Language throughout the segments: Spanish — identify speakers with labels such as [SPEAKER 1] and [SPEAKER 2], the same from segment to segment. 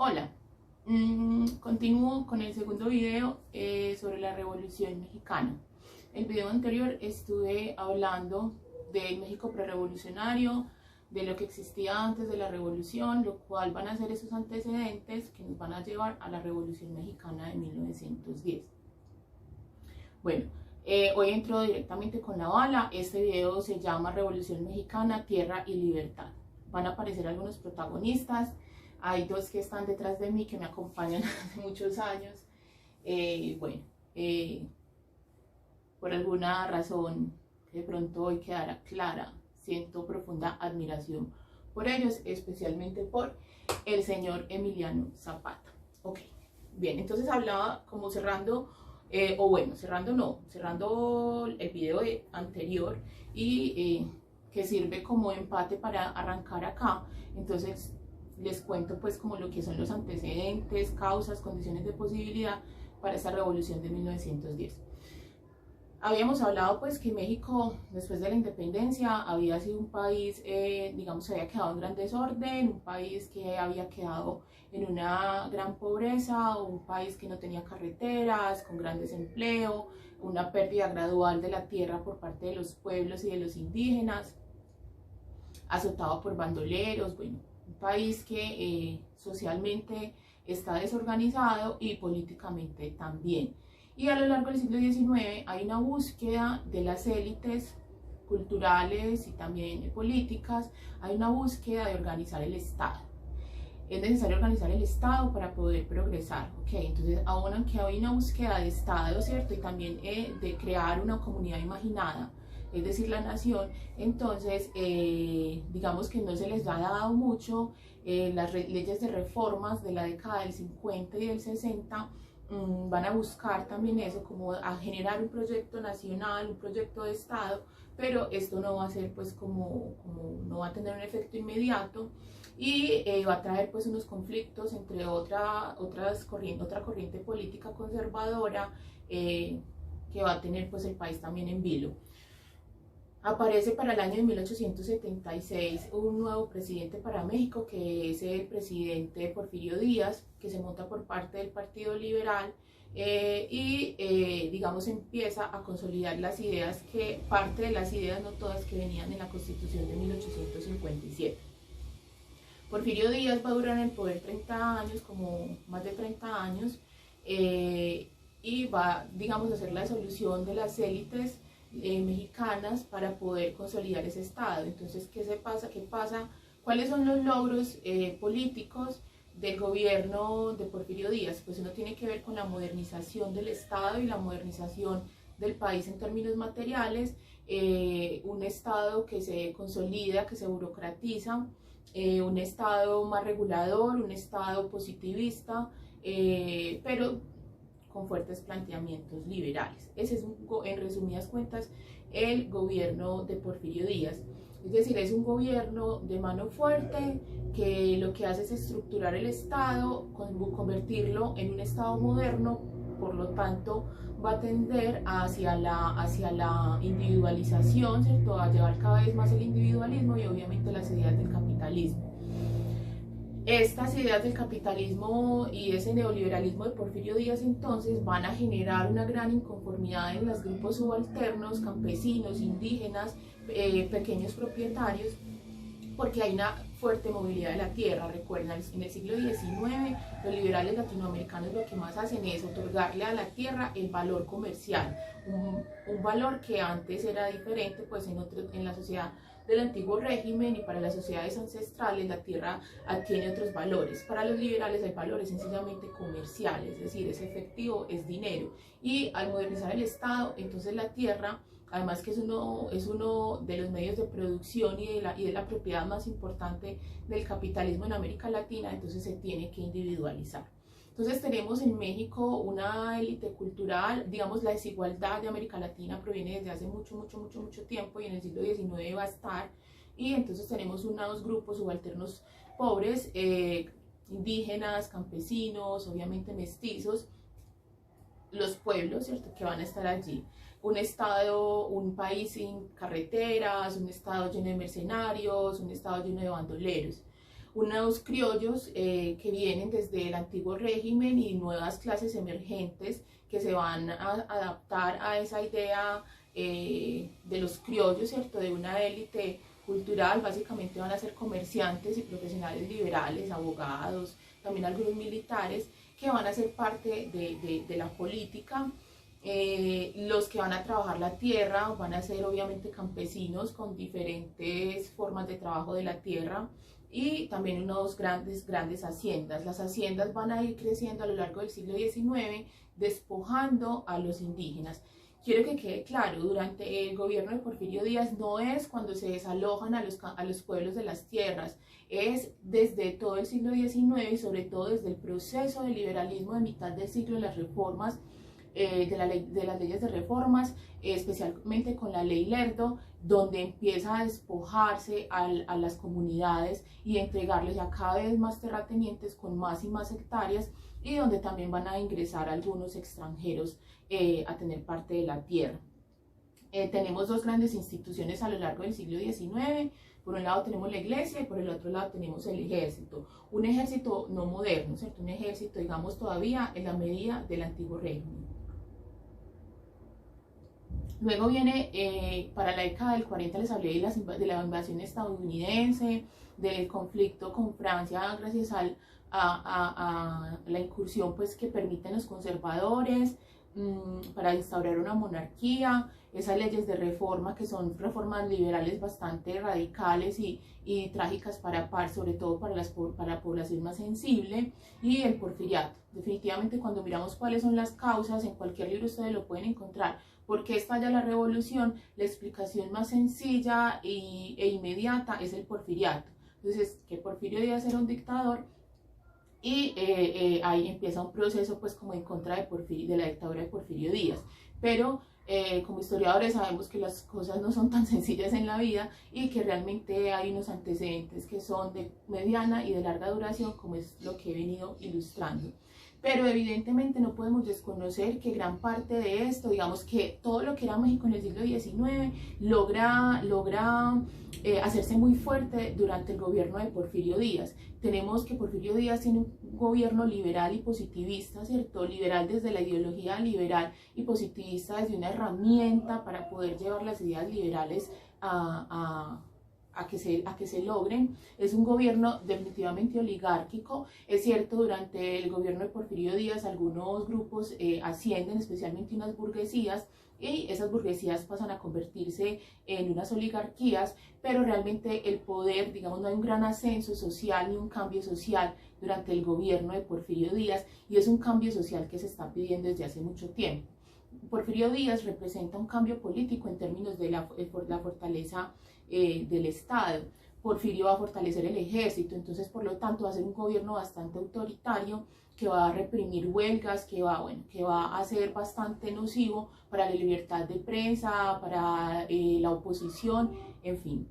[SPEAKER 1] Hola, continúo con el segundo video sobre la Revolución Mexicana. El video anterior estuve hablando del México prerevolucionario, de lo que existía antes de la revolución, lo cual van a ser esos antecedentes que nos van a llevar a la Revolución Mexicana de 1910. Bueno, hoy entro directamente con la bala. Este video se llama Revolución Mexicana, Tierra y Libertad. Van a aparecer algunos protagonistas. Hay dos que están detrás de mí que me acompañan hace muchos años. Bueno, por alguna razón que de pronto hoy quedará clara, siento profunda admiración por ellos, especialmente por el señor Emiliano Zapata. Ok, bien, entonces hablaba como cerrando, cerrando el video anterior y que sirve como empate para arrancar acá. Entonces les cuento pues como lo que son los antecedentes, causas, condiciones de posibilidad para esta revolución de 1910. Habíamos hablado pues que México después de la independencia había sido un país, digamos, se había quedado en gran desorden, un país que había quedado en una gran pobreza, un país que no tenía carreteras, con gran desempleo, una pérdida gradual de la tierra por parte de los pueblos y de los indígenas, azotado por bandoleros, bueno, un país que socialmente está desorganizado y políticamente también. Y a lo largo del siglo XIX hay una búsqueda de las élites culturales y también políticas, hay una búsqueda de organizar el Estado. Es necesario organizar el Estado para poder progresar, ¿ok? Entonces, aunque hay una búsqueda de Estado, ¿cierto? Y también de crear una comunidad imaginada, es decir, la nación, entonces, digamos que no se les ha dado mucho. Las leyes de reformas de la década del 50 y del 60 van a buscar también eso, como a generar un proyecto nacional, un proyecto de Estado, pero esto no va a ser pues como no va a tener un efecto inmediato y va a traer pues unos conflictos entre otra corriente política conservadora que va a tener pues el país también en vilo. Aparece para el año de 1876 un nuevo presidente para México, que es el presidente Porfirio Díaz, que se monta por parte del Partido Liberal digamos, empieza a consolidar las ideas, que parte de las ideas, no todas, que venían en la Constitución de 1857. Porfirio Díaz va a durar en el poder 30 años, como más de 30 años, y va, digamos, a hacer la solución de las élites mexicanas para poder consolidar ese Estado. Entonces, ¿qué pasa? ¿Cuáles son los logros políticos del gobierno de Porfirio Díaz? Pues uno tiene que ver con la modernización del Estado y la modernización del país en términos materiales, un Estado que se consolida, que se burocratiza, un Estado más regulador, un Estado positivista, pero con fuertes planteamientos liberales. Ese es, en resumidas cuentas, el gobierno de Porfirio Díaz. Es decir, es un gobierno de mano fuerte que lo que hace es estructurar el Estado, convertirlo en un Estado moderno, por lo tanto va a tender hacia la individualización, ¿cierto? A llevar cada vez más el individualismo y obviamente las ideas del capitalismo. Estas ideas del capitalismo y ese neoliberalismo de Porfirio Díaz entonces van a generar una gran inconformidad en los grupos subalternos, campesinos, indígenas, pequeños propietarios, porque hay una fuerte movilidad de la tierra. Recuerden, en el siglo XIX los liberales latinoamericanos lo que más hacen es otorgarle a la tierra el valor comercial, un valor que antes era diferente pues en la sociedad del antiguo régimen, y para las sociedades ancestrales la tierra adquiere otros valores. Para los liberales hay valores sencillamente comerciales, es decir, es efectivo, es dinero, y al modernizar el Estado, entonces la tierra, además que es uno de los medios de producción y de la propiedad más importante del capitalismo en América Latina, entonces se tiene que individualizar. Entonces tenemos en México una élite cultural, digamos, la desigualdad de América Latina proviene desde hace mucho tiempo, y en el siglo XIX va a estar, y entonces tenemos unos grupos subalternos pobres, indígenas, campesinos, obviamente mestizos, los pueblos, ¿cierto?, que van a estar allí. Un Estado, un país sin carreteras, un Estado lleno de mercenarios, un Estado lleno de bandoleros. unos criollos que vienen desde el antiguo régimen y nuevas clases emergentes que se van a adaptar a esa idea de los criollos, ¿cierto? De una élite cultural. Básicamente van a ser comerciantes y profesionales liberales, abogados, también algunos militares, que van a ser parte de la política. Los que van a trabajar la tierra van a ser obviamente campesinos con diferentes formas de trabajo de la tierra, y también unos grandes haciendas. Las haciendas van a ir creciendo a lo largo del siglo XIX, despojando a los indígenas. Quiero que quede claro, durante el gobierno de Porfirio Díaz no es cuando se desalojan a los pueblos de las tierras, es desde todo el siglo XIX y sobre todo desde el proceso del liberalismo de mitad del siglo, de las reformas, de las leyes de reformas, especialmente con la ley Lerdo, donde empieza a despojarse a las comunidades y entregarles ya cada vez más terratenientes con más y más hectáreas, y donde también van a ingresar algunos extranjeros a tener parte de la tierra. Tenemos dos grandes instituciones a lo largo del siglo XIX. Por un lado tenemos la iglesia y por el otro lado tenemos el ejército. Un ejército no moderno, ¿cierto? Un ejército, digamos, todavía en la medida del antiguo régimen. Luego viene, para la década del 40 les hablé de la invasión estadounidense, del conflicto con Francia gracias a la incursión pues, que permiten los conservadores para instaurar una monarquía, esas leyes de reforma que son reformas liberales bastante radicales y trágicas sobre todo para la población más sensible, y el porfiriato. Definitivamente cuando miramos cuáles son las causas, en cualquier libro ustedes lo pueden encontrar. ¿Por qué estalla la revolución? La explicación más sencilla e inmediata es el porfiriato. Entonces, que Porfirio Díaz era un dictador, y ahí empieza un proceso pues como en contra de la dictadura de Porfirio Díaz. Pero como historiadores sabemos que las cosas no son tan sencillas en la vida y que realmente hay unos antecedentes que son de mediana y de larga duración, como es lo que he venido ilustrando. Pero evidentemente no podemos desconocer que gran parte de esto, digamos que todo lo que era México en el siglo XIX, logra hacerse muy fuerte durante el gobierno de Porfirio Díaz. Tenemos que Porfirio Díaz tiene un gobierno liberal y positivista, ¿cierto? Liberal desde la ideología liberal y positivista desde una herramienta para poder llevar las ideas liberales a que se logren. Es un gobierno definitivamente oligárquico. Es cierto, durante el gobierno de Porfirio Díaz algunos grupos ascienden, especialmente unas burguesías, y esas burguesías pasan a convertirse en unas oligarquías, pero realmente el poder, digamos, no hay un gran ascenso social ni un cambio social durante el gobierno de Porfirio Díaz, y es un cambio social que se está pidiendo desde hace mucho tiempo. Porfirio Díaz representa un cambio político en términos de la fortaleza del Estado. Porfirio va a fortalecer el ejército, entonces por lo tanto va a ser un gobierno bastante autoritario que va a reprimir huelgas, que va a ser bastante nocivo para la libertad de prensa, para la oposición, en fin.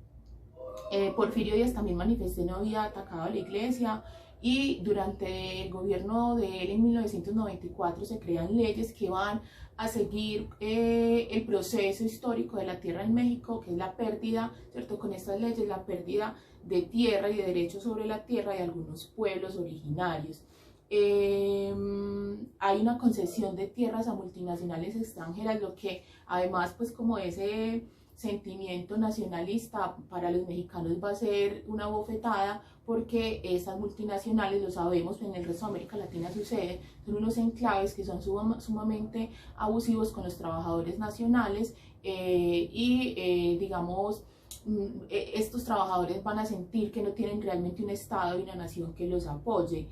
[SPEAKER 1] Porfirio Díaz también manifestó no había atacado a la iglesia, y durante el gobierno de él en 1994 se crean leyes que van a seguir el proceso histórico de la tierra en México, que es la pérdida, ¿cierto? Con estas leyes, la pérdida de tierra y de derechos sobre la tierra de algunos pueblos originarios. Hay una concesión de tierras a multinacionales extranjeras, lo que además pues como ese sentimiento nacionalista para los mexicanos va a ser una bofetada, porque esas multinacionales, lo sabemos, en el resto de América Latina sucede, son unos enclaves que son sumamente abusivos con los trabajadores nacionales, digamos, estos trabajadores van a sentir que no tienen realmente un Estado y una nación que los apoye.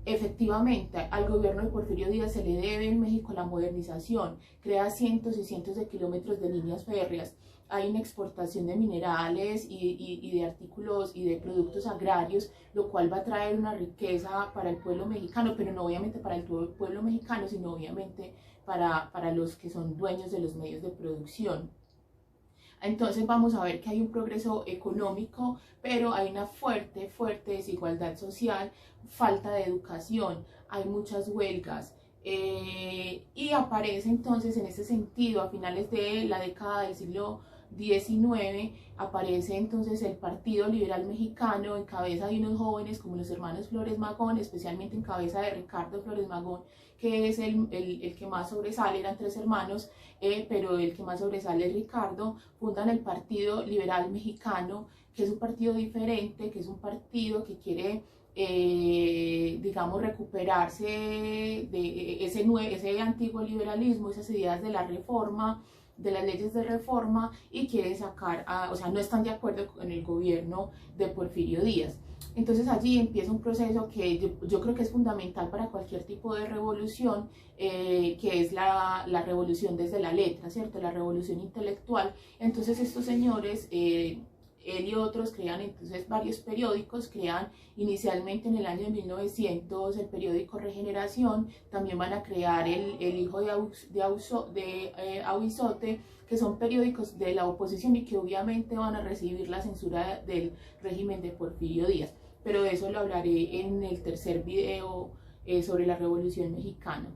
[SPEAKER 1] Efectivamente, al gobierno de Porfirio Díaz se le debe en México la modernización, crea cientos y cientos de kilómetros de líneas férreas, hay una exportación de minerales y de artículos y de productos agrarios, lo cual va a traer una riqueza para el pueblo mexicano, pero no obviamente para el pueblo mexicano, sino obviamente para los que son dueños de los medios de producción. Entonces vamos a ver que hay un progreso económico, pero hay una fuerte desigualdad social, falta de educación, hay muchas huelgas. Y aparece entonces en ese sentido a finales de la década del siglo XIX aparece entonces el Partido Liberal Mexicano en cabeza de unos jóvenes como los hermanos Flores Magón, especialmente en cabeza de Ricardo Flores Magón, que es el que más sobresale. Eran 3 hermanos, pero el que más sobresale es Ricardo. Fundan el Partido Liberal Mexicano, que es un partido diferente, que es un partido que quiere, digamos, recuperarse de ese antiguo liberalismo, esas ideas de la reforma, de las leyes de reforma, y quieren sacar, o sea, no están de acuerdo con el gobierno de Porfirio Díaz. Entonces allí empieza un proceso que yo creo que es fundamental para cualquier tipo de revolución, que es la revolución desde la letra, ¿cierto? La revolución intelectual. Entonces estos señores, él y otros crean entonces varios periódicos, crean inicialmente en el año 1900 el periódico Regeneración, también van a crear el Hijo de Ahuizote, que son periódicos de la oposición y que obviamente van a recibir la censura del régimen de Porfirio Díaz, pero de eso lo hablaré en el tercer video sobre la Revolución Mexicana.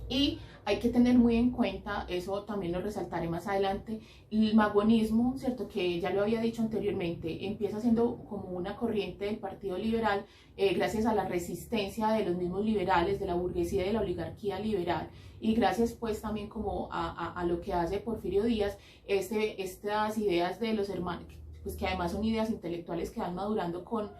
[SPEAKER 1] Y hay que tener muy en cuenta, eso también lo resaltaré más adelante, el magonismo, ¿cierto? Que ya lo había dicho anteriormente, empieza siendo como una corriente del Partido Liberal, gracias a la resistencia de los mismos liberales, de la burguesía y de la oligarquía liberal, y gracias pues también como a lo que hace Porfirio Díaz, estas ideas de los hermanos, pues que además son ideas intelectuales que van madurando con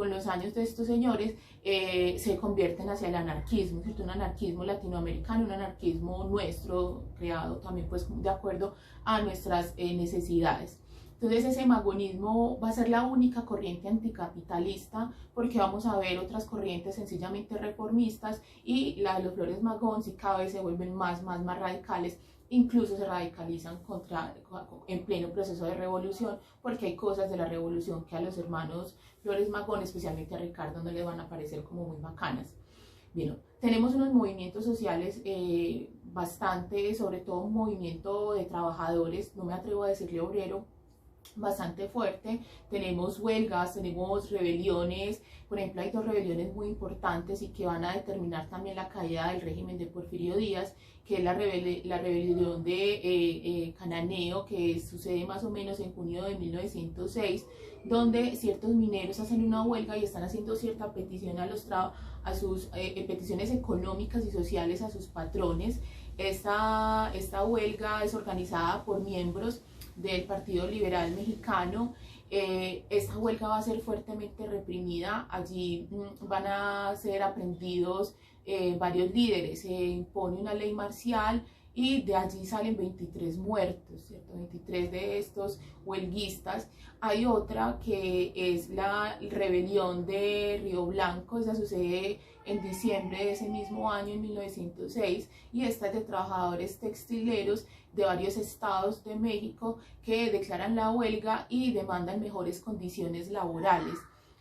[SPEAKER 1] los años de estos señores, se convierten hacia el anarquismo, ¿cierto? Un anarquismo latinoamericano, un anarquismo nuestro, creado también pues de acuerdo a nuestras necesidades. Entonces ese magonismo va a ser la única corriente anticapitalista, porque vamos a ver otras corrientes sencillamente reformistas, y la de los Flores Magón sí cada vez se vuelven más radicales, incluso se radicalizan en pleno proceso de revolución, porque hay cosas de la revolución que a los hermanos Flores Magón, especialmente a Ricardo, no le van a parecer como muy bacanas. Bien, tenemos unos movimientos sociales bastante, sobre todo un movimiento de trabajadores, no me atrevo a decirle obrero, bastante fuerte. Tenemos huelgas, tenemos rebeliones, por ejemplo hay 2 rebeliones muy importantes y que van a determinar también la caída del régimen de Porfirio Díaz, que es la rebelión de Cananeo, que sucede más o menos en junio de 1906, donde ciertos mineros hacen una huelga y están haciendo cierta petición a sus peticiones económicas y sociales a sus patrones. Esta huelga es organizada por miembros del Partido Liberal Mexicano. Esta huelga va a ser fuertemente reprimida. Allí van a ser aprehendidos varios líderes, se impone una ley marcial y de allí salen 23 muertos, ¿cierto? 23 de estos huelguistas. Hay otra que es la rebelión de Río Blanco, esa sucede en diciembre de ese mismo año, en 1906, y esta es de trabajadores textileros de varios estados de México que declaran la huelga y demandan mejores condiciones laborales.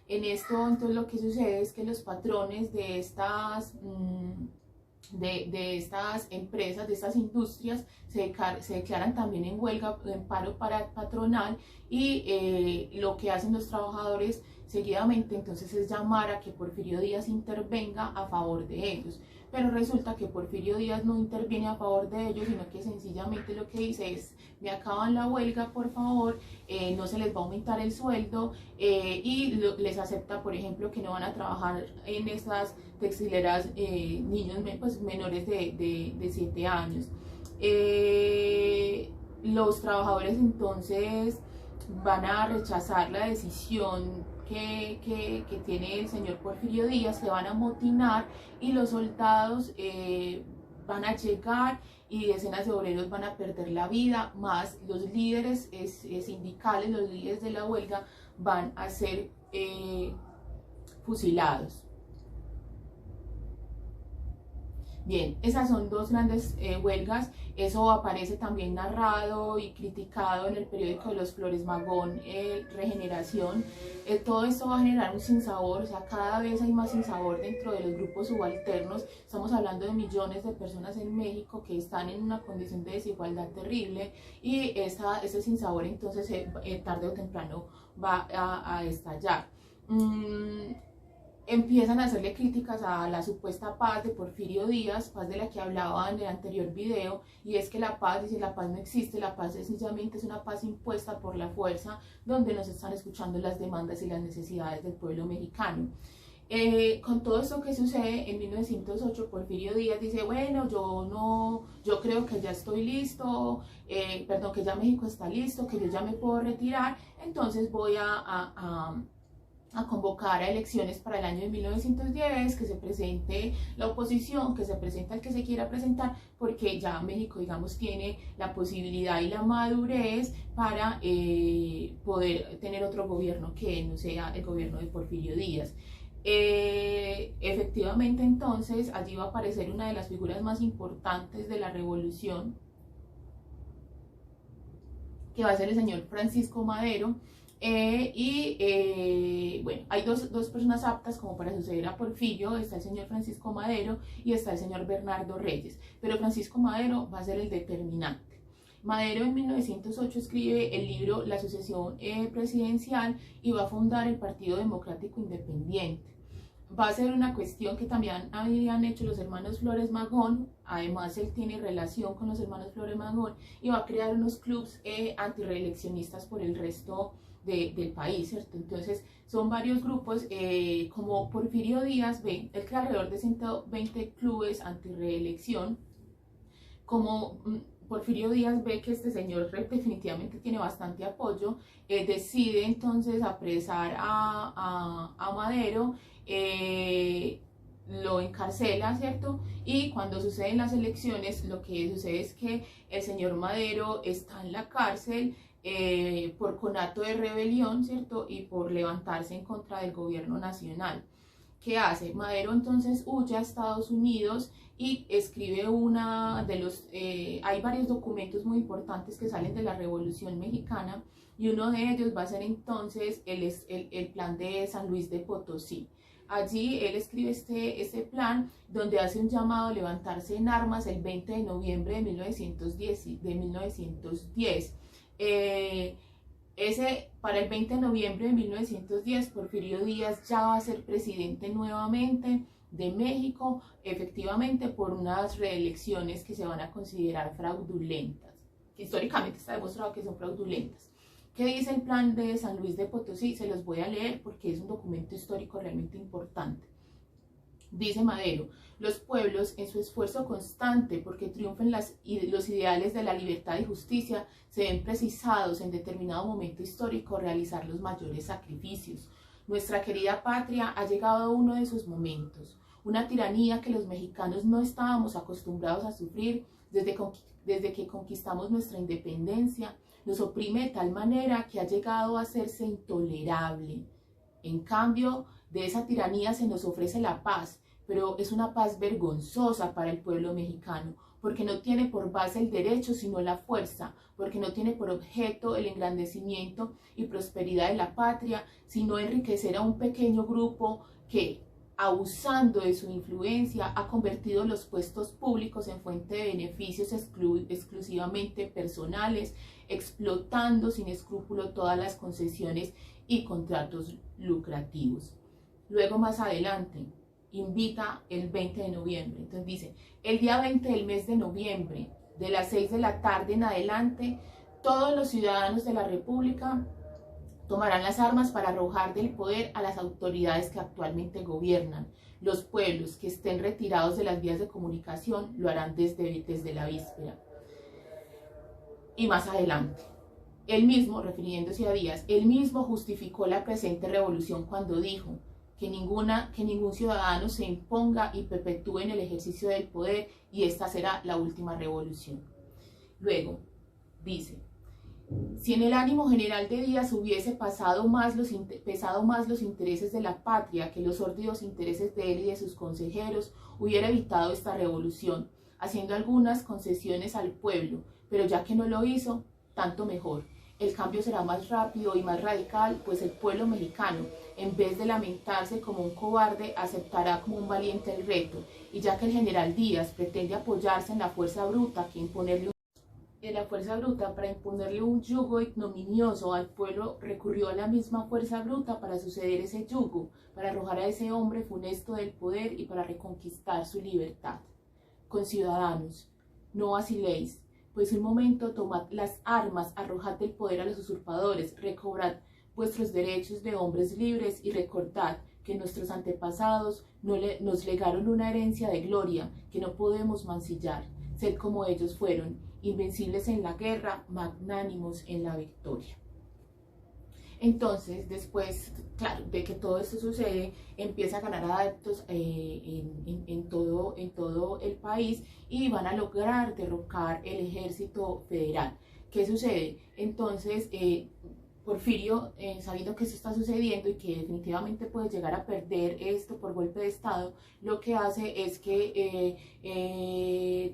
[SPEAKER 1] En esto entonces lo que sucede es que los patrones de estas estas empresas, de estas industrias, se declaran también en huelga, en paro patronal, y lo que hacen los trabajadores seguidamente entonces es llamar a que Porfirio Díaz intervenga a favor de ellos. Pero resulta que Porfirio Díaz no interviene a favor de ellos, sino que sencillamente lo que dice es: me acaban la huelga, por favor, no se les va a aumentar el sueldo, y les acepta, por ejemplo, que no van a trabajar en estas textileras niños pues, menores de 7 años. Los trabajadores entonces van a rechazar la decisión que tiene el señor Porfirio Díaz, se van a amotinar y los soldados van a llegar y decenas de obreros van a perder la vida, más los líderes sindicales, los líderes de la huelga van a ser fusilados. Bien, esas son 2 grandes huelgas. Eso aparece también narrado y criticado en el periódico de los Flores Magón, Regeneración. Todo esto va a generar un sinsabor, o sea, cada vez hay más sinsabor dentro de los grupos subalternos. Estamos hablando de millones de personas en México que están en una condición de desigualdad terrible, y ese sinsabor entonces tarde o temprano va a estallar. empiezan a hacerle críticas a la supuesta paz de Porfirio Díaz, paz de la que hablaba en el anterior video, y es que la paz, dice, la paz no existe, la paz sencillamente es una paz impuesta por la fuerza, donde no se están escuchando las demandas y las necesidades del pueblo mexicano. Con todo esto que sucede, en 1908 Porfirio Díaz dice, bueno, yo creo que ya estoy listo, perdón, que ya México está listo, que yo ya me puedo retirar, entonces voy a convocar a elecciones para el año de 1910, que se presente la oposición, que se presente el que se quiera presentar, porque ya México, digamos, tiene la posibilidad y la madurez para poder tener otro gobierno que no sea el gobierno de Porfirio Díaz. Efectivamente, entonces, allí va a aparecer una de las figuras más importantes de la revolución, que va a ser el señor Francisco Madero. Bueno, hay dos personas aptas como para suceder a Porfirio, está el señor Francisco Madero y está el señor Bernardo Reyes, pero Francisco Madero va a ser el determinante. Madero en 1908 escribe el libro La sucesión presidencial y va a fundar el Partido Democrático Independiente. Va a ser una cuestión que también habían hecho los hermanos Flores Magón, además él tiene relación con los hermanos Flores Magón y va a crear unos clubes antireeleccionistas por el resto del país, ¿cierto? Entonces son varios grupos, como Porfirio Díaz ve, él crea alrededor de 120 clubes antireelección. Como Porfirio Díaz ve que este señor definitivamente tiene bastante apoyo, decide entonces apresar a Madero, lo encarcela, ¿cierto? Y cuando suceden las elecciones, lo que sucede es que el señor Madero está en la cárcel por conato de rebelión, ¿cierto? Y por levantarse en contra del gobierno nacional. ¿Qué hace? Madero entonces huye a Estados Unidos y escribe hay varios documentos muy importantes que salen de la Revolución Mexicana, y uno de ellos va a ser entonces el plan de San Luis de Potosí. Allí él escribe este plan donde hace un llamado a levantarse en armas el 20 de noviembre de 1910. Para el 20 de noviembre de 1910, Porfirio Díaz ya va a ser presidente nuevamente de México, efectivamente por unas reelecciones que se van a considerar fraudulentas, que históricamente está demostrado que son fraudulentas. ¿Qué dice el plan de San Luis de Potosí? Se los voy a leer porque es un documento histórico realmente importante. Dice Madero: los pueblos, en su esfuerzo constante porque triunfen los ideales de la libertad y justicia, se ven precisados en determinado momento histórico realizar los mayores sacrificios. Nuestra querida patria ha llegado a uno de sus momentos, una tiranía que los mexicanos no estábamos acostumbrados a sufrir desde que conquistamos nuestra independencia. Nos oprime de tal manera que ha llegado a hacerse intolerable. En cambio, de esa tiranía se nos ofrece la paz, pero es una paz vergonzosa para el pueblo mexicano, porque no tiene por base el derecho sino la fuerza, porque no tiene por objeto el engrandecimiento y prosperidad de la patria, sino enriquecer a un pequeño grupo que, abusando de su influencia, ha convertido los puestos públicos en fuente de beneficios exclusivamente personales, explotando sin escrúpulo todas las concesiones y contratos lucrativos. Luego, más adelante, invita el 20 de noviembre. Entonces dice: el día 20 del mes de noviembre, de las 6 de la tarde en adelante, todos los ciudadanos de la República tomarán las armas para arrojar del poder a las autoridades que actualmente gobiernan. Los pueblos que estén retirados de las vías de comunicación lo harán desde la víspera. Y más adelante, él mismo, refiriéndose a Díaz, él mismo justificó la presente revolución cuando dijo que ningún ciudadano se imponga y perpetúe en el ejercicio del poder, y esta será la última revolución. Luego dice: si en el ánimo general de Díaz hubiese pesado más los intereses de la patria que los sórdidos intereses de él y de sus consejeros, hubiera evitado esta revolución, haciendo algunas concesiones al pueblo, pero ya que no lo hizo, tanto mejor. El cambio será más rápido y más radical, pues el pueblo mexicano, en vez de lamentarse como un cobarde, aceptará como un valiente el reto, y ya que el general Díaz pretende apoyarse en la fuerza bruta que imponerle la fuerza bruta para imponerle un yugo ignominioso al pueblo, recurrió a la misma fuerza bruta para suceder ese yugo, para arrojar a ese hombre funesto del poder y para reconquistar su libertad. Conciudadanos, no vaciléis, pues un momento tomad las armas, arrojad el poder a los usurpadores, recobrad vuestros derechos de hombres libres y recordad que nuestros antepasados nos legaron una herencia de gloria que no podemos mancillar. Sed como ellos fueron, invencibles en la guerra, magnánimos en la victoria. Entonces, después, claro, de que todo esto sucede, empieza a ganar adeptos en todo el país y van a lograr derrocar el ejército federal. ¿Qué sucede? Entonces, Porfirio, sabiendo que esto está sucediendo y que definitivamente puede llegar a perder esto por golpe de Estado, lo que hace es que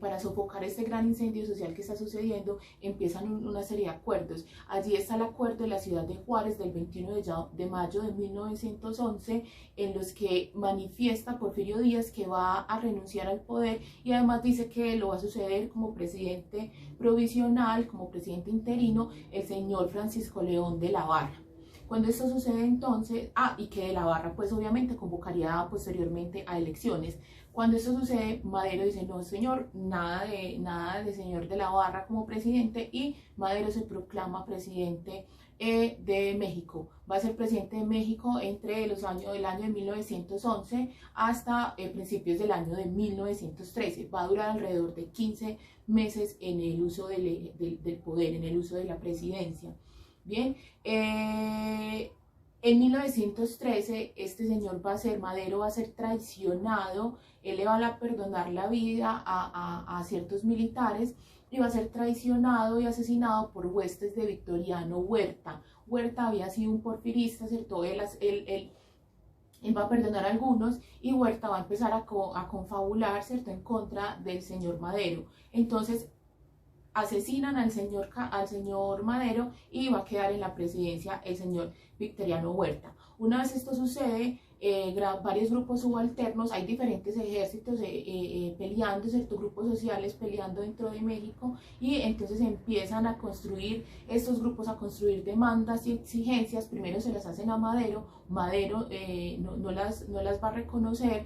[SPEAKER 1] para sofocar este gran incendio social que está sucediendo, empiezan una serie de acuerdos. Allí está el acuerdo de la ciudad de Juárez del 21 de mayo de 1911, en los que manifiesta Porfirio Díaz que va a renunciar al poder y además dice que lo va a suceder como presidente provisional, como presidente interino, el señor Francisco León de la Barra. Cuando esto sucede entonces, y que de la Barra pues obviamente convocaría posteriormente a elecciones. Cuando esto sucede, Madero dice, no señor, nada de señor de la Barra como presidente, y Madero se proclama presidente de México. Va a ser presidente de México entre el año de 1911 hasta principios del año de 1913. Va a durar alrededor de 15 meses en el uso del poder, en el uso de la presidencia. Bien, en 1913 este señor Madero va a ser traicionado, él le va a perdonar la vida a ciertos militares y va a ser traicionado y asesinado por huestes de Victoriano Huerta. Huerta había sido un porfirista, ¿cierto? Él va a perdonar a algunos y Huerta va a empezar a confabular, ¿cierto?, en contra del señor Madero. Entonces, asesinan al señor Madero y va a quedar en la presidencia el señor Victoriano Huerta. Una vez esto sucede, varios grupos subalternos, hay diferentes ejércitos peleando, ciertos grupos sociales peleando dentro de México, y entonces empiezan a construir, estos grupos a construir demandas y exigencias. Primero se las hacen a Madero, Madero no las va a reconocer.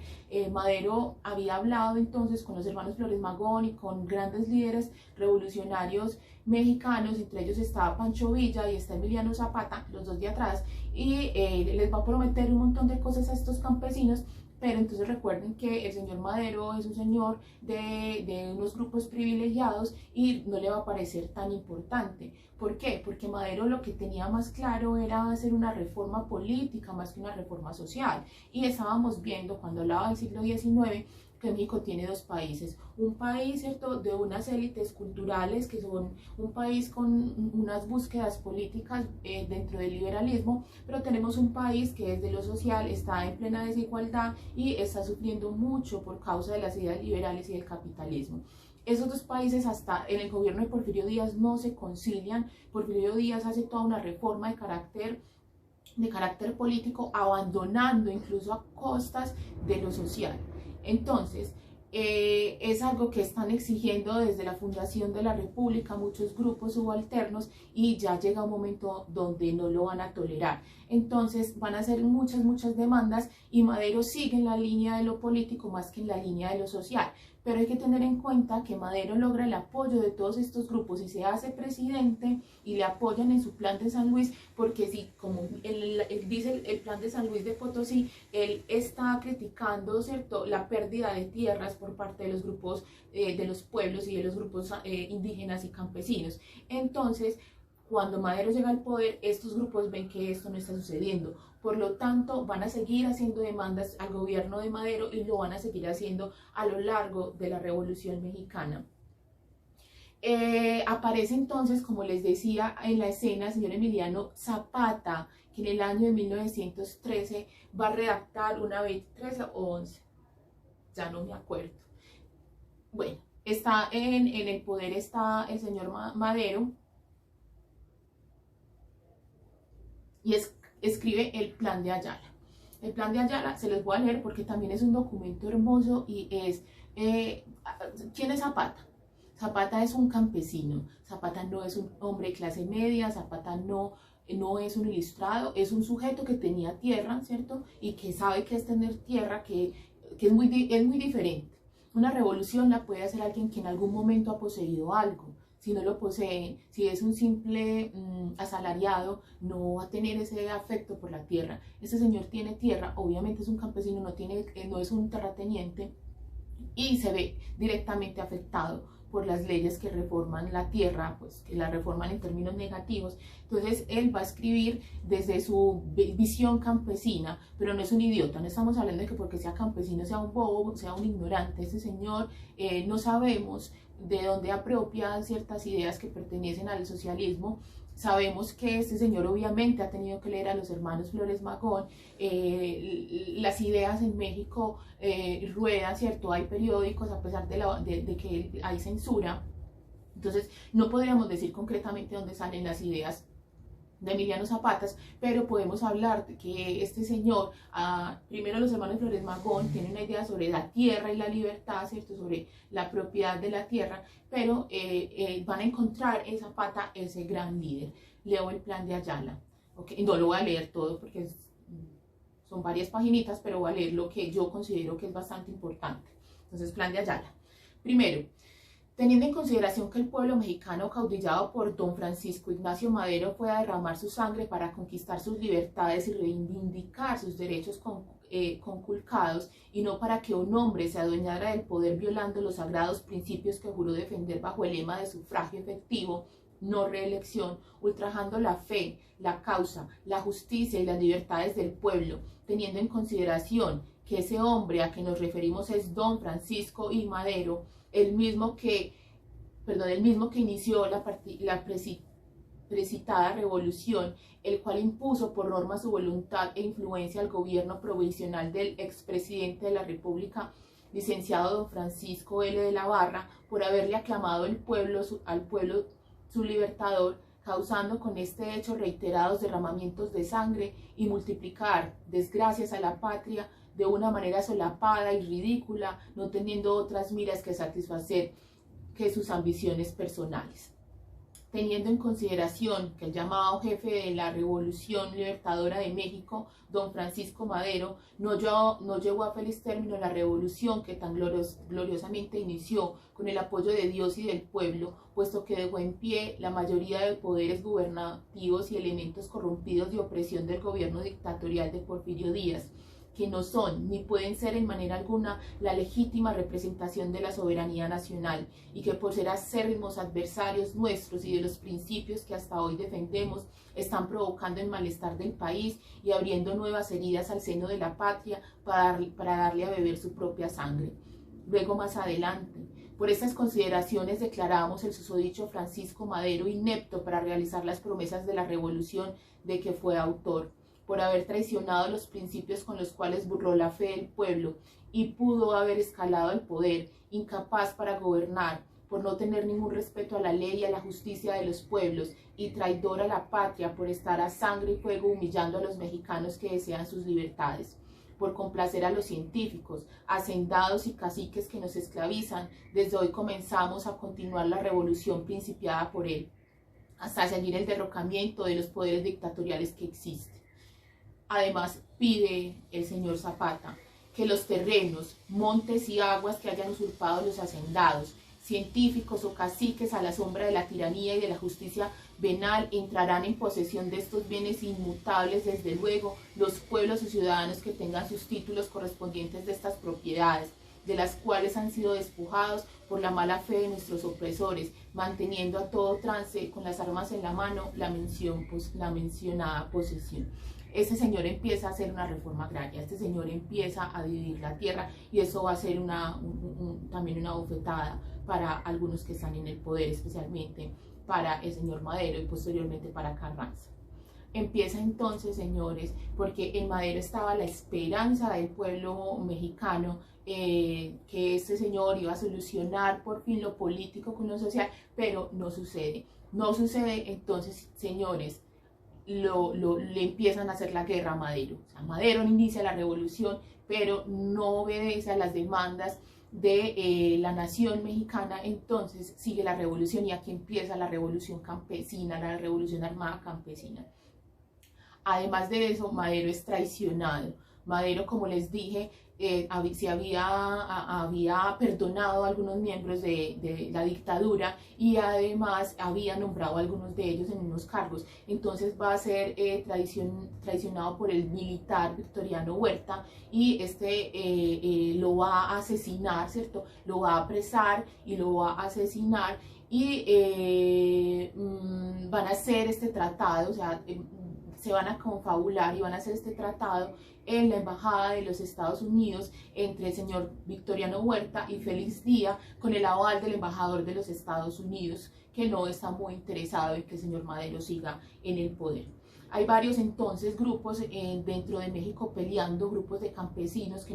[SPEAKER 1] Madero había hablado entonces con los hermanos Flores Magón y con grandes líderes revolucionarios mexicanos, entre ellos estaba Pancho Villa y está Emiliano Zapata, los dos de atrás, y les va a prometer un montón de cosas a estos campesinos, pero entonces recuerden que el señor Madero es un señor de unos grupos privilegiados y no le va a parecer tan importante. ¿Por qué? Porque Madero lo que tenía más claro era hacer una reforma política más que una reforma social, y estábamos viendo cuando hablaba del siglo XIX que México tiene dos países, un país, ¿cierto?, de unas élites culturales que son un país con unas búsquedas políticas dentro del liberalismo, pero tenemos un país que desde lo social está en plena desigualdad y está sufriendo mucho por causa de las ideas liberales y del capitalismo. Esos dos países hasta en el gobierno de Porfirio Díaz no se concilian. Porfirio Díaz hace toda una reforma de carácter político, abandonando incluso a costas de lo social. Entonces, es algo que están exigiendo desde la fundación de la República muchos grupos subalternos, y ya llega un momento donde no lo van a tolerar. Entonces van a hacer muchas demandas, y Madero sigue en la línea de lo político más que en la línea de lo social. Pero hay que tener en cuenta que Madero logra el apoyo de todos estos grupos y se hace presidente y le apoyan en su plan de San Luis, porque sí, como él dice el plan de San Luis de Potosí, él está criticando, ¿cierto?, la pérdida de tierras por parte de los grupos, de los pueblos y de los grupos indígenas y campesinos. Entonces, cuando Madero llega al poder, estos grupos ven que esto no está sucediendo. Por lo tanto, van a seguir haciendo demandas al gobierno de Madero y lo van a seguir haciendo a lo largo de la Revolución Mexicana. Aparece entonces, como les decía, en la escena el señor Emiliano Zapata, que en el año de 1913 va a redactar una vez, 13 o 11, ya no me acuerdo. Bueno, está en el poder está el señor Madero, y escribe el Plan de Ayala. El Plan de Ayala se los voy a leer porque también es un documento hermoso, y es, ¿quién es Zapata? Zapata es un campesino, Zapata no es un hombre de clase media, Zapata no es un ilustrado, es un sujeto que tenía tierra, ¿cierto? Y que sabe que es tener tierra, que es muy diferente. Una revolución la puede hacer alguien que en algún momento ha poseído algo. Si no lo posee, si es un simple asalariado, no va a tener ese afecto por la tierra. Ese señor tiene tierra, obviamente es un campesino, no es un terrateniente, y se ve directamente afectado por las leyes que reforman la tierra, pues que la reforman en términos negativos. Entonces él va a escribir desde su visión campesina, pero no es un idiota, no estamos hablando de que porque sea campesino sea un bobo, sea un ignorante. Ese señor no sabemos de dónde apropia ciertas ideas que pertenecen al socialismo. Sabemos que este señor obviamente ha tenido que leer a los hermanos Flores Magón. Las ideas en México ruedan, ¿cierto? Hay periódicos a pesar de que hay censura. Entonces no podríamos decir concretamente dónde salen las ideas de Emiliano Zapata, pero podemos hablar de que este señor, primero los hermanos Flores Magón, tiene una idea sobre la tierra y la libertad, ¿cierto? Sobre la propiedad de la tierra, pero van a encontrar en Zapata ese gran líder. Leo el Plan de Ayala, ¿okay? No lo voy a leer todo porque son varias paginitas, pero voy a leer lo que yo considero que es bastante importante. Entonces, Plan de Ayala. Primero, teniendo en consideración que el pueblo mexicano caudillado por don Francisco Ignacio Madero fue a derramar su sangre para conquistar sus libertades y reivindicar sus derechos conculcados, y no para que un hombre se adueñara del poder violando los sagrados principios que juró defender bajo el lema de sufragio efectivo, no reelección, ultrajando la fe, la causa, la justicia y las libertades del pueblo, teniendo en consideración que ese hombre a que nos referimos es don Francisco I. Madero, el mismo que inició la precitada revolución, el cual impuso por norma su voluntad e influencia al gobierno provisional del expresidente de la República, licenciado don Francisco L. de la Barra, por haberle aclamado al pueblo su libertador, causando con este hecho reiterados derramamientos de sangre y multiplicar desgracias a la patria de una manera solapada y ridícula, no teniendo otras miras que satisfacer que sus ambiciones personales. Teniendo en consideración que el llamado jefe de la Revolución Libertadora de México, don Francisco Madero, no llevó a feliz término la revolución que tan gloriosamente inició con el apoyo de Dios y del pueblo, puesto que dejó en pie la mayoría de poderes gubernativos y elementos corrompidos de opresión del gobierno dictatorial de Porfirio Díaz, que no son ni pueden ser en manera alguna la legítima representación de la soberanía nacional, y que por ser acérrimos adversarios nuestros y de los principios que hasta hoy defendemos, están provocando el malestar del país y abriendo nuevas heridas al seno de la patria para darle a beber su propia sangre. Luego, más adelante, por estas consideraciones declaramos el susodicho Francisco Madero inepto para realizar las promesas de la revolución de que fue autor, por haber traicionado los principios con los cuales burló la fe del pueblo y pudo haber escalado el poder, incapaz para gobernar, por no tener ningún respeto a la ley y a la justicia de los pueblos, y traidor a la patria por estar a sangre y fuego humillando a los mexicanos que desean sus libertades, por complacer a los científicos, hacendados y caciques que nos esclavizan. Desde hoy comenzamos a continuar la revolución principiada por él, hasta seguir el derrocamiento de los poderes dictatoriales que existen. Además, pide el señor Zapata que los terrenos, montes y aguas que hayan usurpado los hacendados, científicos o caciques a la sombra de la tiranía y de la justicia venal, entrarán en posesión de estos bienes inmutables, desde luego, los pueblos o ciudadanos que tengan sus títulos correspondientes de estas propiedades, de las cuales han sido despojados por la mala fe de nuestros opresores, manteniendo a todo trance, con las armas en la mano, la mencionada posesión. Este señor empieza a hacer una reforma agraria, este señor empieza a dividir la tierra, y eso va a ser también una bofetada para algunos que están en el poder, especialmente para el señor Madero y posteriormente para Carranza. Empieza entonces, señores, porque en Madero estaba la esperanza del pueblo mexicano, que este señor iba a solucionar por fin lo político con lo social, pero no sucede. No sucede. Entonces, señores, le empiezan a hacer la guerra a Madero. O sea, Madero inicia la revolución, pero no obedece a las demandas de la nación mexicana, entonces sigue la revolución y aquí empieza la revolución campesina, la revolución armada campesina. Además de eso, Madero es traicionado. Madero, como les dije, se había perdonado a algunos miembros de la dictadura y además había nombrado a algunos de ellos en unos cargos. Entonces va a ser traicionado por el militar Victoriano Huerta y lo va a asesinar, ¿cierto? Lo va a apresar y lo va a asesinar y van a hacer este tratado, o sea, se van a confabular y van a hacer este tratado en la embajada de los Estados Unidos entre el señor Victoriano Huerta y Félix Díaz con el aval del embajador de los Estados Unidos, que no está muy interesado en que el señor Madero siga en el poder. Hay varios entonces grupos dentro de México peleando, grupos de campesinos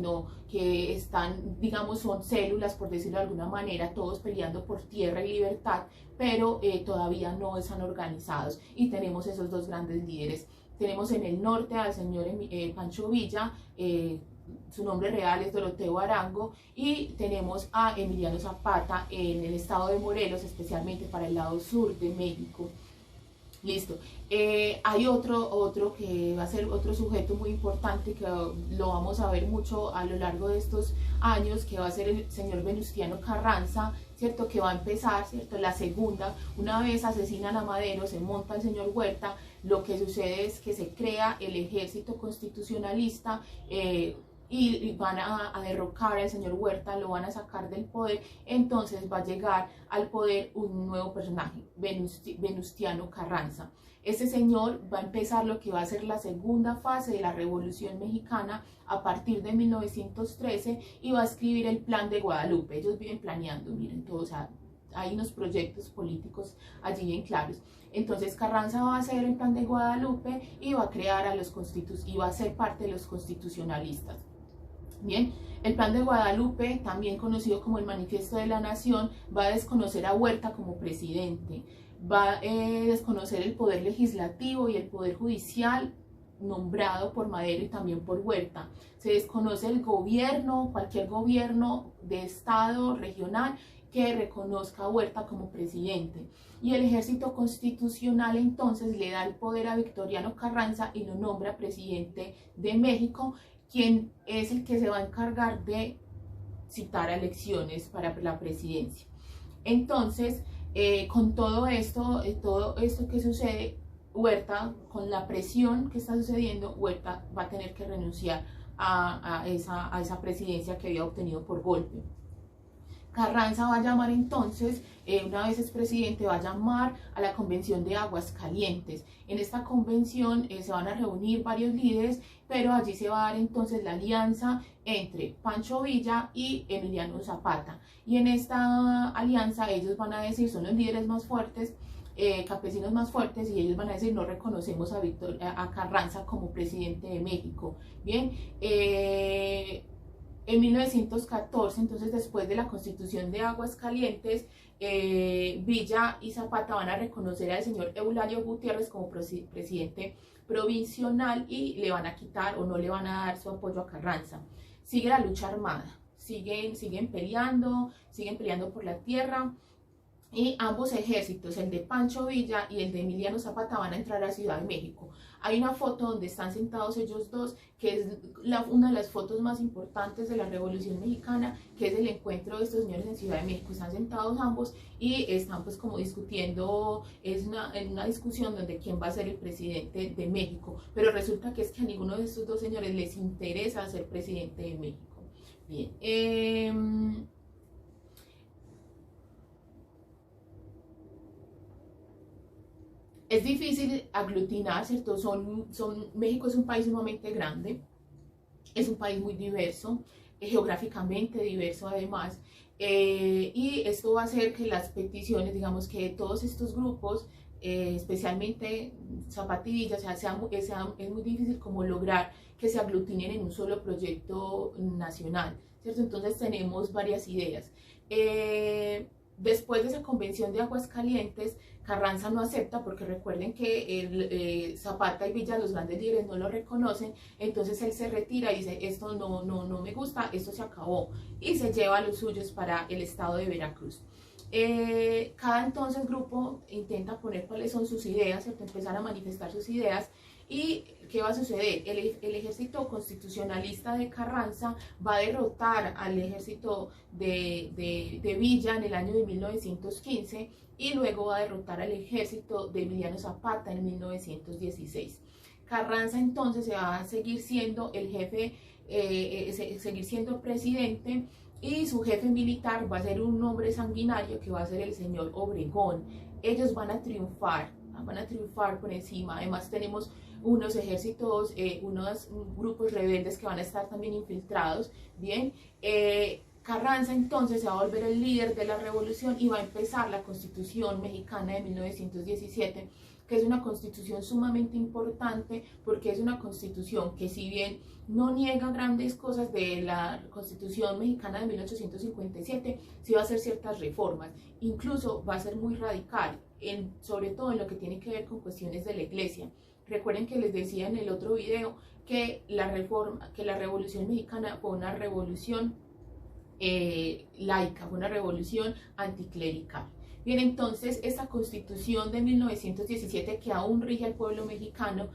[SPEAKER 1] que están, digamos, son células, por decirlo de alguna manera, todos peleando por tierra y libertad, pero todavía no están organizados. Y tenemos esos dos grandes líderes. Tenemos en el norte al señor Pancho Villa, su nombre real es Doroteo Arango, y tenemos a Emiliano Zapata en el estado de Morelos, especialmente para el lado sur de México. Listo. Hay otro que va a ser otro sujeto muy importante que lo vamos a ver mucho a lo largo de estos años, que va a ser el señor Venustiano Carranza, ¿cierto? Que va a empezar, ¿cierto? La segunda, una vez asesinan a Madero, se monta el señor Huerta, lo que sucede es que se crea el ejército constitucionalista, y van a derrocar al señor Huerta, lo van a sacar del poder. Entonces va a llegar al poder un nuevo personaje, Venustiano Carranza. Este señor va a empezar lo que va a ser la segunda fase de la Revolución Mexicana a partir de 1913 y va a escribir el Plan de Guadalupe. Ellos viven planeando, miren, todos, o sea, hay unos proyectos políticos allí bien claros. Entonces Carranza va a hacer el Plan de Guadalupe y va a crear a los y va a ser parte de los constitucionalistas. Bien, el Plan de Guadalupe, también conocido como el Manifiesto de la Nación, va a desconocer a Huerta como presidente, va a desconocer el poder legislativo y el poder judicial nombrado por Madero y también por Huerta. Se desconoce el gobierno, cualquier gobierno de estado regional que reconozca a Huerta como presidente. Y el ejército constitucional entonces le da el poder a Victoriano Carranza y lo nombra presidente de México, quien es el que se va a encargar de citar a elecciones para la presidencia. Entonces, con todo esto que sucede, Huerta, con la presión que está sucediendo, Huerta va a tener que renunciar a esa presidencia que había obtenido por golpe. Carranza va a llamar entonces, una vez es presidente, va a llamar a la convención de Aguascalientes. En esta convención se van a reunir varios líderes, pero allí se va a dar entonces la alianza entre Pancho Villa y Emiliano Zapata. Y en esta alianza ellos van a decir, son los líderes más fuertes, campesinos más fuertes, y ellos van a decir, no reconocemos a Carranza como presidente de México. Bien, en 1914, entonces después de la constitución de Aguascalientes, Villa y Zapata van a reconocer al señor Eulalio Gutiérrez como presidente provisional y le van a quitar o no le van a dar su apoyo a Carranza. Sigue la lucha armada, siguen peleando por la tierra. Y ambos ejércitos, el de Pancho Villa y el de Emiliano Zapata, van a entrar a la Ciudad de México. Hay una foto donde están sentados ellos dos, que es una de las fotos más importantes de la Revolución Mexicana, que es el encuentro de estos señores en Ciudad de México. Están sentados ambos y están pues como discutiendo, es una discusión donde quién va a ser el presidente de México. Pero resulta que es que a ninguno de estos dos señores les interesa ser presidente de México. Bien, es difícil aglutinar, ¿cierto? México es un país sumamente grande, es un país muy diverso, geográficamente diverso además, y esto va a hacer que las peticiones, digamos que todos estos grupos, especialmente Zapata y Villa, es muy difícil como lograr que se aglutinen en un solo proyecto nacional, ¿cierto? Entonces tenemos varias ideas. Después de esa convención de Aguascalientes, Carranza no acepta, porque recuerden que Zapata y Villa, los grandes líderes, no lo reconocen. Entonces él se retira y dice, esto no me gusta, esto se acabó, y se lleva a los suyos para el estado de Veracruz. Cada entonces grupo intenta poner cuáles son sus ideas, ¿cierto? Empezar a manifestar sus ideas. ¿Y qué va a suceder? El ejército constitucionalista de Carranza va a derrotar al ejército de Villa en el año de 1915, y luego va a derrotar al ejército de Emiliano Zapata en 1916. Carranza entonces se va a seguir siendo el jefe, seguir siendo presidente, y su jefe militar va a ser un hombre sanguinario que va a ser el señor Obregón. Ellos van a triunfar por encima. Además tenemos unos ejércitos, unos grupos rebeldes que van a estar también infiltrados. Bien, Carranza entonces se va a volver el líder de la revolución y va a empezar la Constitución Mexicana de 1917, que es una constitución sumamente importante, porque es una constitución que, si bien no niega grandes cosas de la Constitución Mexicana de 1857, sí va a hacer ciertas reformas. Incluso va a ser muy radical, sobre todo en lo que tiene que ver con cuestiones de la iglesia. Recuerden que les decía en el otro video que la Revolución Mexicana fue una revolución laica, fue una revolución anticlerical. Bien, entonces esta constitución de 1917, que aún rige al pueblo mexicano,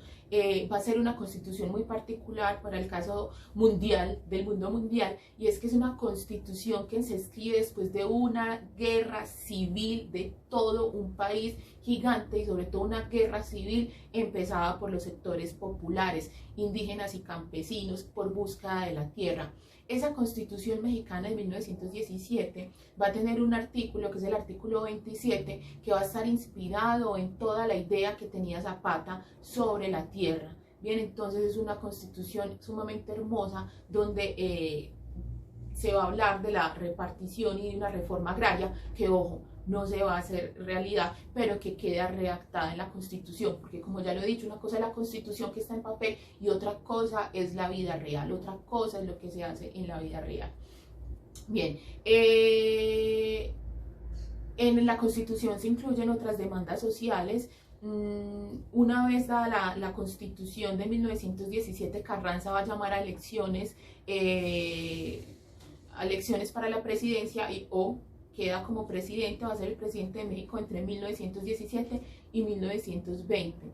[SPEAKER 1] va a ser una constitución muy particular para el caso mundial, del mundo mundial, y es que es una constitución que se escribe después de una guerra civil de todo un país gigante, y sobre todo una guerra civil empezada por los sectores populares, indígenas y campesinos, por búsqueda de la tierra. Esa Constitución Mexicana de 1917 va a tener un artículo, que es el artículo 27, que va a estar inspirado en toda la idea que tenía Zapata sobre la tierra. Bien, entonces es una constitución sumamente hermosa, donde se va a hablar de la repartición y de una reforma agraria, que, ojo, no se va a hacer realidad, pero que queda redactada en la Constitución, porque, como ya lo he dicho, una cosa es la Constitución que está en papel y otra cosa es la vida real, otra cosa es lo que se hace en la vida real. Bien, en la Constitución se incluyen otras demandas sociales. Una vez dada la Constitución de 1917, Carranza va a llamar a elecciones para la presidencia, o queda como presidente, va a ser el presidente de México entre 1917 y 1920.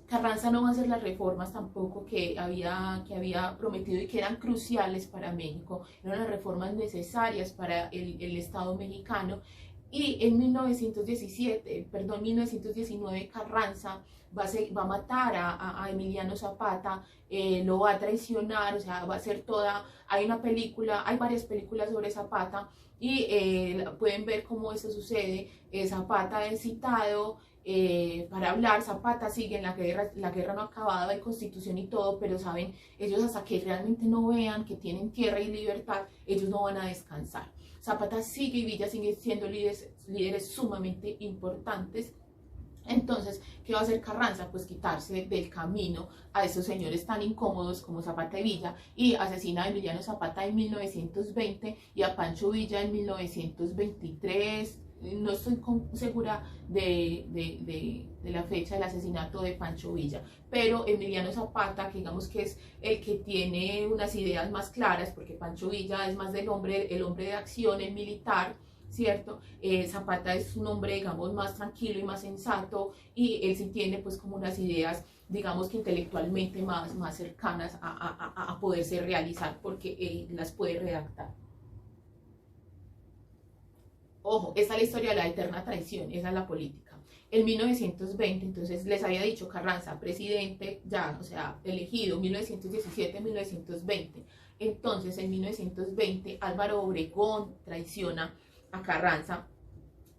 [SPEAKER 1] Carranza no va a hacer las reformas tampoco que había prometido y que eran cruciales para México, eran las reformas necesarias para el Estado mexicano. Y en 1919 Carranza va a matar a Emiliano Zapata, lo va a traicionar, o sea, va a ser toda, hay varias películas sobre Zapata, y pueden ver cómo eso sucede. Zapata es citado para hablar. Zapata sigue en la guerra no ha acabado, hay constitución y todo, pero saben, ellos hasta que realmente no vean que tienen tierra y libertad, ellos no van a descansar. Zapata sigue y Villa sigue siendo líderes sumamente importantes. Entonces, ¿qué va a hacer Carranza? Pues quitarse del camino a esos señores tan incómodos como Zapata y Villa, y asesina a Emiliano Zapata en 1920 y a Pancho Villa en 1923. No estoy segura de la fecha del asesinato de Pancho Villa, pero Emiliano Zapata, que digamos que es el que tiene unas ideas más claras, porque Pancho Villa es más el hombre de acción, el militar, ¿cierto? Zapata es un hombre, digamos, más tranquilo y más sensato, y él sí tiene pues como unas ideas, digamos que intelectualmente más cercanas a poderse realizar, porque las puede redactar. Ojo, esta es la historia de la eterna traición, esa es la política. En 1920, entonces les había dicho, Carranza, presidente ya, o sea, elegido 1917-1920. Entonces, en 1920, Álvaro Obregón traiciona a Carranza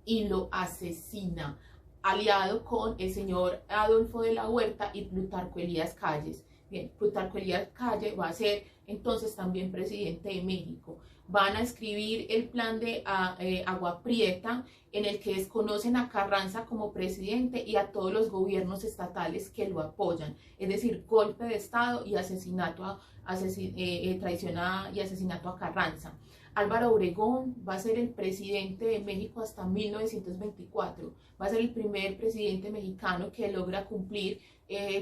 [SPEAKER 1] y lo asesina, aliado con el señor Adolfo de la Huerta y Plutarco Elías Calles. Bien, Plutarco Elías Calles va a ser entonces también presidente de México. van a escribir el plan de Agua Prieta, en el que desconocen a Carranza como presidente y a todos los gobiernos estatales que lo apoyan, es decir, golpe de Estado y traición y asesinato a Carranza. Álvaro Obregón va a ser el presidente de México hasta 1924, va a ser el primer presidente mexicano que logra cumplir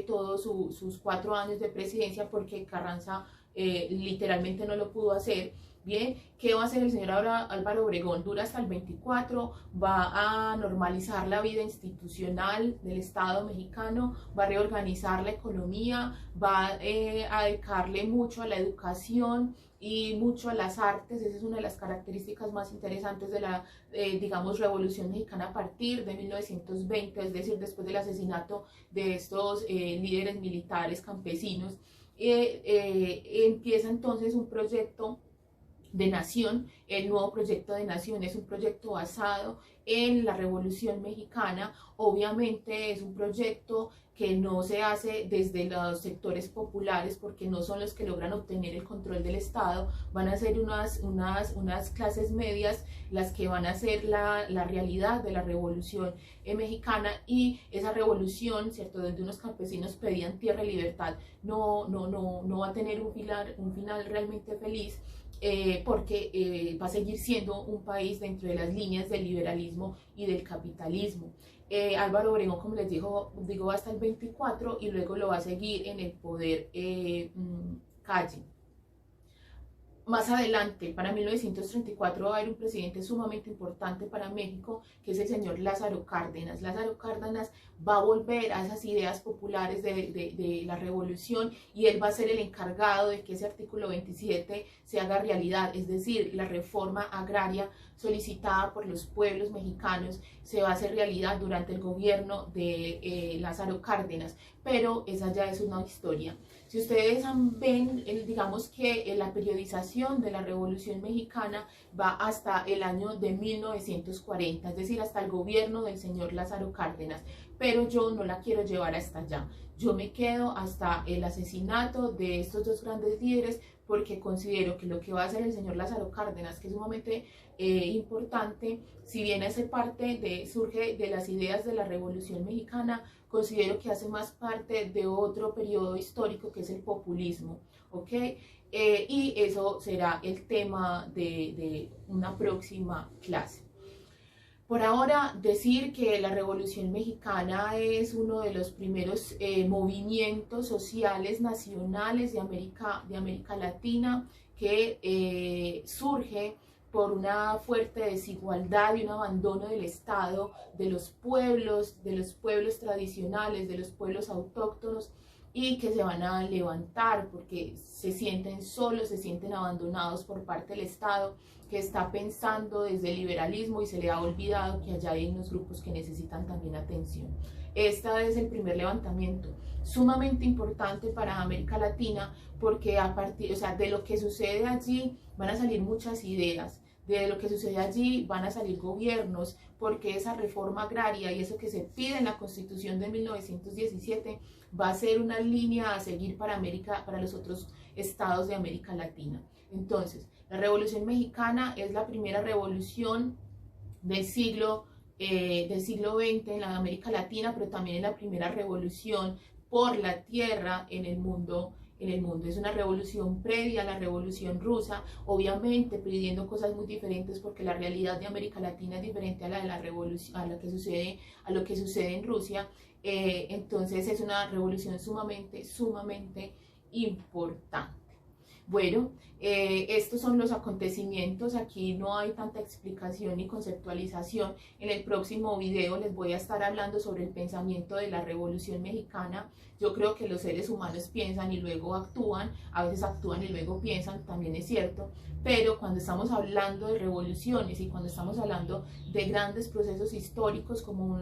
[SPEAKER 1] todos sus 4 años de presidencia, porque Carranza literalmente no lo pudo hacer. Bien, ¿qué va a hacer el señor Álvaro Obregón? Dura hasta el 24, va a normalizar la vida institucional del Estado mexicano, va a reorganizar la economía, va a dedicarle mucho a la educación y mucho a las artes. Esa es una de las características más interesantes de la, digamos, Revolución Mexicana a partir de 1920, es decir, después del asesinato de estos líderes militares campesinos. Empieza entonces un proyecto de nación. El nuevo proyecto de nación es un proyecto basado en la Revolución Mexicana. Obviamente es un proyecto que no se hace desde los sectores populares, porque no son los que logran obtener el control del Estado, van a ser unas clases medias las que van a ser la realidad de la Revolución Mexicana. Y esa revolución, ¿cierto?, donde unos campesinos pedían tierra y libertad, no va a tener un final realmente feliz, porque va a seguir siendo un país dentro de las líneas del liberalismo y del capitalismo. Álvaro Obregón, como les digo, hasta el 24, y luego lo va a seguir en el poder Calle. Más adelante, para 1934, va a haber un presidente sumamente importante para México, que es el señor Lázaro Cárdenas. Lázaro Cárdenas va a volver a esas ideas populares de la revolución, y él va a ser el encargado de que ese artículo 27 se haga realidad, es decir, la reforma agraria solicitada por los pueblos mexicanos se va a hacer realidad durante el gobierno de Lázaro Cárdenas. Pero esa ya es una historia. Si ustedes ven, digamos que la periodización de la Revolución Mexicana va hasta el año de 1940, es decir, hasta el gobierno del señor Lázaro Cárdenas, pero yo no la quiero llevar hasta allá. Yo me quedo hasta el asesinato de estos dos grandes líderes, porque considero que lo que va a hacer el señor Lázaro Cárdenas, que es sumamente importante, si bien surge de las ideas de la Revolución Mexicana, considero que hace más parte de otro periodo histórico, que es el populismo, ¿ok? Y eso será el tema de una próxima clase. Por ahora, decir que la Revolución Mexicana es uno de los primeros movimientos sociales nacionales de América Latina, que surge por una fuerte desigualdad y un abandono del Estado, de los pueblos tradicionales, de los pueblos autóctonos, y que se van a levantar porque se sienten solos, se sienten abandonados por parte del Estado, que está pensando desde el liberalismo y se le ha olvidado que allá hay unos grupos que necesitan también atención. Este es el primer levantamiento, sumamente importante para América Latina, porque a partir, o sea, de lo que sucede allí van a salir muchas ideas. De lo que sucede allí van a salir gobiernos, porque esa reforma agraria y eso que se pide en la Constitución de 1917 va a ser una línea a seguir para los otros estados de América Latina. Entonces, la Revolución Mexicana es la primera revolución del siglo XX en la América Latina, pero también es la primera revolución por la tierra en el mundo. Es una revolución previa a la Revolución Rusa, obviamente pidiendo cosas muy diferentes, porque la realidad de América Latina es diferente a la de la revolución, a lo que sucede en Rusia. Entonces es una revolución sumamente importante. Bueno, estos son los acontecimientos. Aquí no hay tanta explicación ni conceptualización. En el próximo video les voy a estar hablando sobre el pensamiento de la Revolución Mexicana. Yo creo que los seres humanos piensan y luego actúan, a veces actúan y luego piensan, también es cierto, pero cuando estamos hablando de revoluciones y cuando estamos hablando de grandes procesos históricos como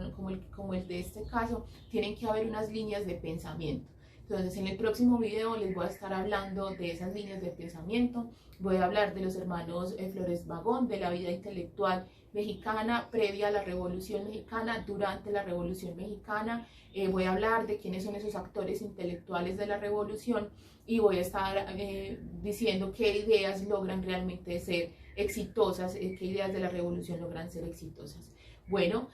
[SPEAKER 1] el de este caso, tienen que haber unas líneas de pensamiento. Entonces, en el próximo video les voy a estar hablando de esas líneas de pensamiento. Voy a hablar de los hermanos Flores Magón, de la vida intelectual mexicana previa a la Revolución Mexicana, durante la Revolución Mexicana. Voy a hablar de quiénes son esos actores intelectuales de la Revolución y voy a estar diciendo qué ideas logran realmente ser exitosas, qué ideas de la Revolución logran ser exitosas. Bueno,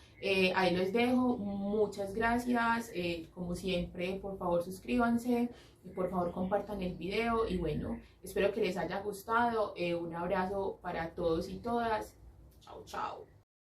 [SPEAKER 1] ahí los dejo, muchas gracias, como siempre, por favor suscríbanse, por favor compartan el video y bueno, espero que les haya gustado, un abrazo para todos y todas, chao chao.